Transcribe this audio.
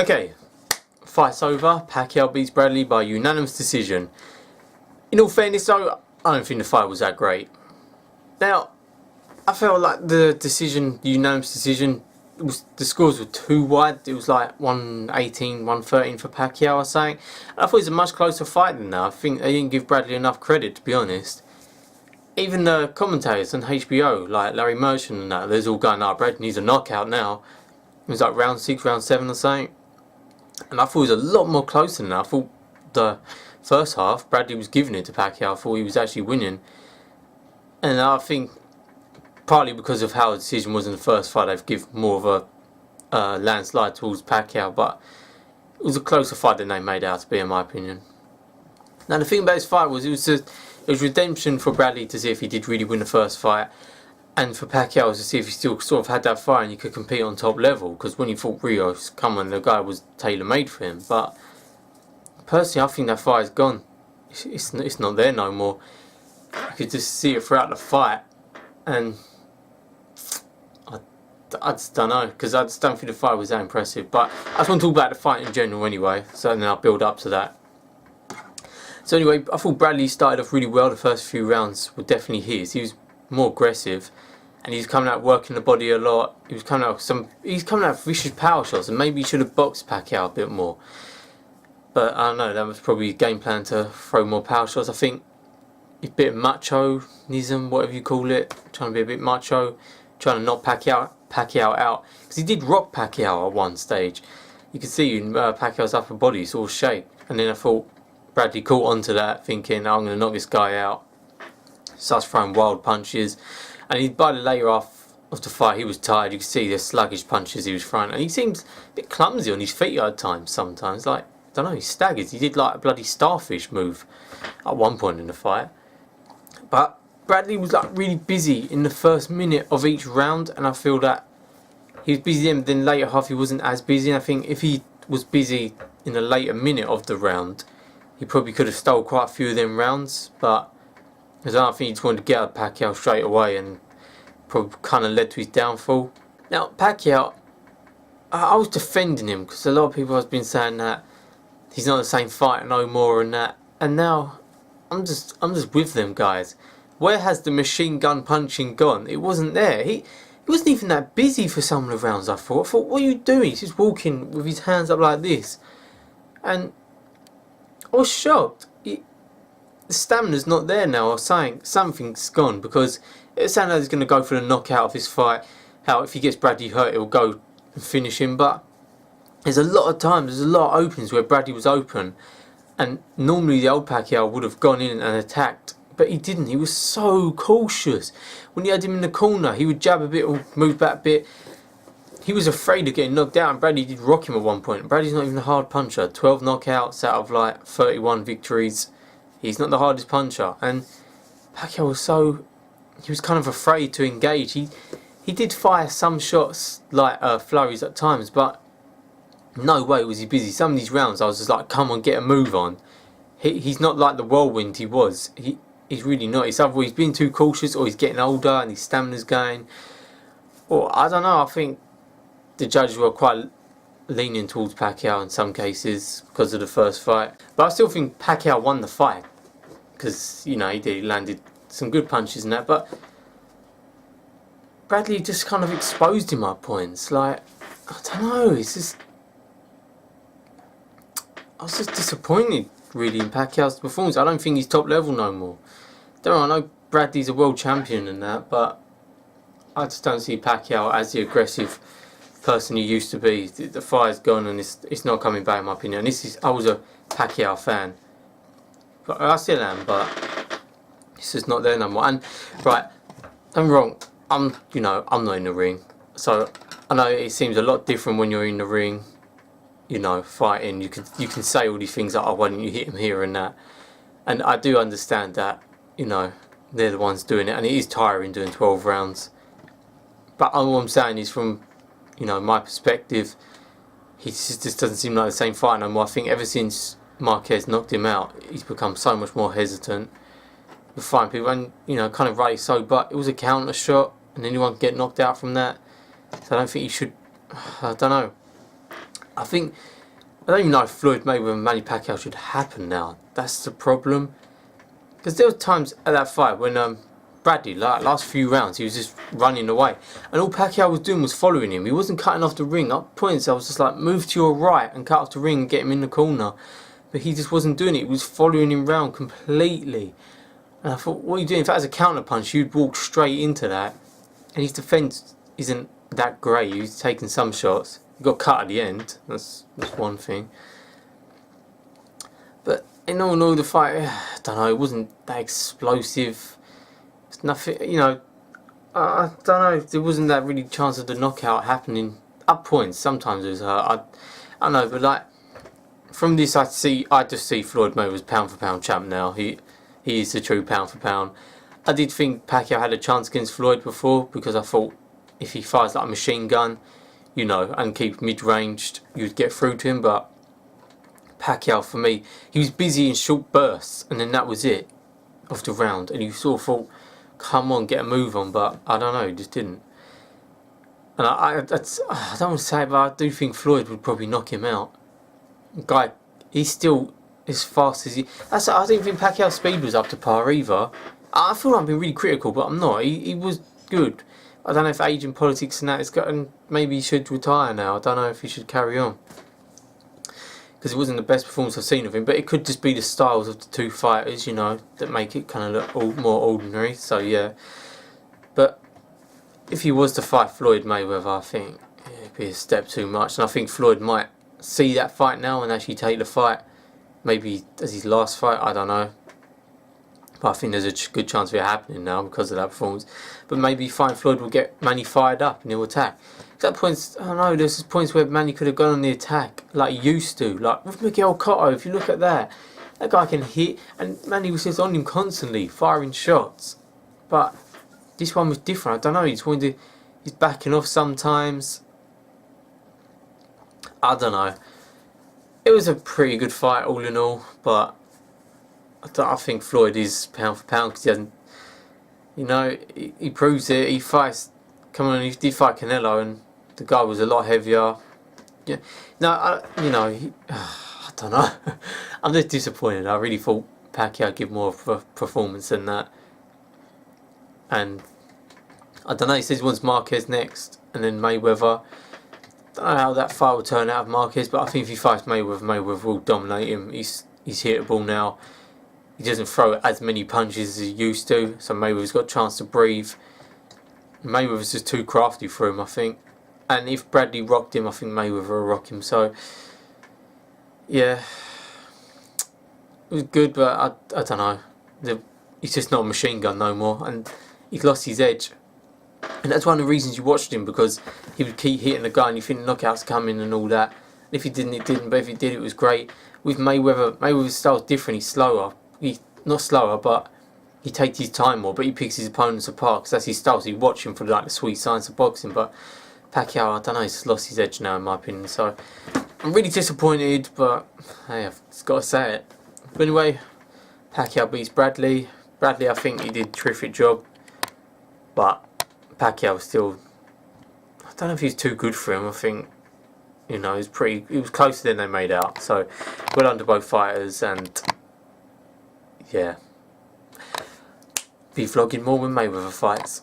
Okay, fight's over. Pacquiao beats Bradley by unanimous decision. In all fairness though, I don't think the fight was that great. Now, I felt like the unanimous decision, the scores were too wide. It was like 118, 113 for Pacquiao or something. I thought it was a much closer fight than that. I think they didn't give Bradley enough credit, to be honest. Even the commentators on HBO, like Larry Merchant and that, they're all going, Bradley needs a knockout now. It was like round 6, round 7 or something. And I thought it was a lot more closer than that. I thought the first half, Bradley was giving it to Pacquiao. I thought he was actually winning. And I think partly because of how the decision was in the first fight, they've given more of a landslide towards Pacquiao. But it was a closer fight than they made out to be, in my opinion. Now the thing about this fight was it was redemption for Bradley to see if he did really win the first fight, and for Pacquiao to see if he still sort of had that fire and he could compete on top level. Because when he fought Rios, come on, the guy was tailor-made for him. But personally, I think that fight is gone. It's not there no more. You could just see it throughout the fight, and I just don't know, because I just don't think the fight was that impressive. But I just want to talk about the fight in general anyway, so then I'll build up to that. So anyway, I thought Bradley started off really well. The first few rounds were definitely his. He was more aggressive, and he was coming out working the body a lot. He was coming out with vicious power shots, and maybe he should have boxed Pacquiao a bit more. But I don't know, that was probably a game plan to throw more power shots. I think a bit of macho-nism, whatever you call it, trying to be a bit macho, trying to knock Pacquiao out, because he did rock Pacquiao at one stage. You could see Pacquiao's upper body sort of shake, and then I thought Bradley caught onto that, thinking, I'm going to knock this guy out. Starts throwing wild punches, and by the later half of the fight, he was tired. You could see the sluggish punches he was throwing, and he seems a bit clumsy on his feet at times. Sometimes, like, I don't know, he staggers. He did like a bloody starfish move at one point in the fight. But Bradley was like really busy in the first minute of each round, and I feel that he was busy then later half he wasn't as busy. And I think if he was busy in the later minute of the round, he probably could have stole quite a few of them rounds. But I don't think he just wanted to get at Pacquiao straight away, and probably kind of led to his downfall. Now Pacquiao, I was defending him because a lot of people have been saying that he's not the same fighter no more and that, and now I'm just with them guys. Where has the machine gun punching gone? It wasn't there. He wasn't even that busy for some of the rounds. I thought, what are you doing? He's just walking with his hands up like this, and I was shocked. The stamina's not there now, or something's gone, because it sounded like he's going to go for the knockout of this fight. How if he gets Bradley hurt, he'll go and finish him. But there's a lot of times, there's a lot of openings where Bradley was open, and normally the old Pacquiao would have gone in and attacked, but he didn't. He was so cautious. When he had him in the corner, he would jab a bit or move back a bit. He was afraid of getting knocked out, and Bradley did rock him at one point. Bradley's not even a hard puncher. 12 knockouts out of like 31 victories. He's not the hardest puncher, and Pacquiao he was kind of afraid to engage. He did fire some shots like flurries at times, but no way was he busy. Some of these rounds I was just like, come on, get a move on. He's not like the whirlwind he was. He's really not. It's either he's being too cautious, or he's getting older and his stamina's going. Or I don't know, I think the judges were quite leaning towards Pacquiao in some cases because of the first fight. But I still think Pacquiao won the fight, because, you know, he landed some good punches in that. But Bradley just kind of exposed him at points. Like, I don't know, it's just, I was just disappointed really in Pacquiao's performance. I don't think he's top level no more. I know Bradley's a world champion and that, but I just don't see Pacquiao as the aggressive person he used to be. The fire's gone, and it's not coming back, in my opinion. And I was a Pacquiao fan, but I still am, but it's just not there no more. And right, I'm wrong. I'm not in the ring, so I know it seems a lot different when you're in the ring. You know, fighting, you can say all these things like, oh, why didn't you hit him here and that? And I do understand that, you know, they're the ones doing it, and it is tiring doing 12 rounds. But all I'm saying is, from, you know, my perspective, he just doesn't seem like the same fighter no more. I think ever since Marquez knocked him out, he's become so much more hesitant with fighting people, and, you know, kind of rightly so. But it was a counter shot, and anyone can get knocked out from that. So I don't think he should. I don't know. I think, I don't even know if Floyd Mayweather and Manny Pacquiao should happen now. That's the problem. Because there were times at that fight when Bradley, like last few rounds, he was just running away, and all Pacquiao was doing was following him. He wasn't cutting off the ring. At points, I was just like, move to your right and cut off the ring and get him in the corner. But he just wasn't doing it. He was following him round completely. And I thought, what are you doing? If that was a counter punch, you'd walk straight into that. And his defence isn't that great. He's taking some shots. He got cut at the end. That's one thing. But in all, the fight, I don't know, it wasn't that explosive. It's nothing, you know, I don't know, there wasn't that really chance of the knockout happening. At points, sometimes it was hurt. I don't know, but like, from this I just see Floyd Mayweather's pound for pound champ now. He is the true pound for pound. I did think Pacquiao had a chance against Floyd before, because I thought if he fires like a machine gun, you know, and keep mid-ranged, you'd get through to him. But Pacquiao, for me, he was busy in short bursts, and then that was it of the round. And you sort of thought, come on, get a move on, but I don't know, he just didn't. And I don't want to say it, but I do think Floyd would probably knock him out. Guy, he's still as fast as he. I didn't think Pacquiao's speed was up to par either. I feel like I'm being really critical, but I'm not. He was good. I don't know if age and politics and that is gotten. Maybe he should retire now. I don't know if he should carry on, because it wasn't the best performance I've seen of him. But it could just be the styles of the two fighters, you know, that make it kind of look more ordinary. So yeah, but if he was to fight Floyd Mayweather, I think it'd be a step too much, and I think Floyd might see that fight now and actually take the fight. Maybe as his last fight, I don't know. But I think there's a good chance of it happening now because of that performance. But maybe fighting Floyd will get Manny fired up and he'll attack. At points, I don't know, there's points where Manny could have gone on the attack like he used to. Like with Miguel Cotto, if you look at that guy can hit, and Manny was just on him constantly, firing shots. But this one was different. I don't know, he's backing off sometimes. I don't know. It was a pretty good fight all in all, but I think Floyd is pound for pound, because he hasn't, you know, he proves it. He fights, come on, he did fight Canelo, and the guy was a lot heavier. Yeah, no, I don't know. I'm just disappointed. I really thought Pacquiao give more of a performance than that, and I don't know. He says he wants Marquez next, and then Mayweather. I don't know how that fight will turn out of Marquez, but I think if he fights Mayweather, Mayweather will dominate him. He's hittable now. He doesn't throw as many punches as he used to, so Mayweather's got a chance to breathe. Mayweather's just too crafty for him, I think. And if Bradley rocked him, I think Mayweather will rock him. So, yeah, it was good, but I don't know. He's just not a machine gun no more, and he's lost his edge. And that's one of the reasons you watched him, because he would keep hitting the guy and you think knockouts coming and all that. And if he didn't, it didn't. But if he did, it was great. With Mayweather's style is different. He's slower. He's not slower, but he takes his time more. But he picks his opponents apart because that's his style. So you watch him for like the sweet science of boxing. But Pacquiao, I don't know, he's lost his edge now in my opinion. So I'm really disappointed, but hey, I've just got to say it. But anyway, Pacquiao beats Bradley. Bradley, I think he did a terrific job, but Pacquiao was still, I don't know if he's too good for him. I think, you know, it was closer than they made out. So well done to both fighters, and yeah, be vlogging more when Mayweather fights.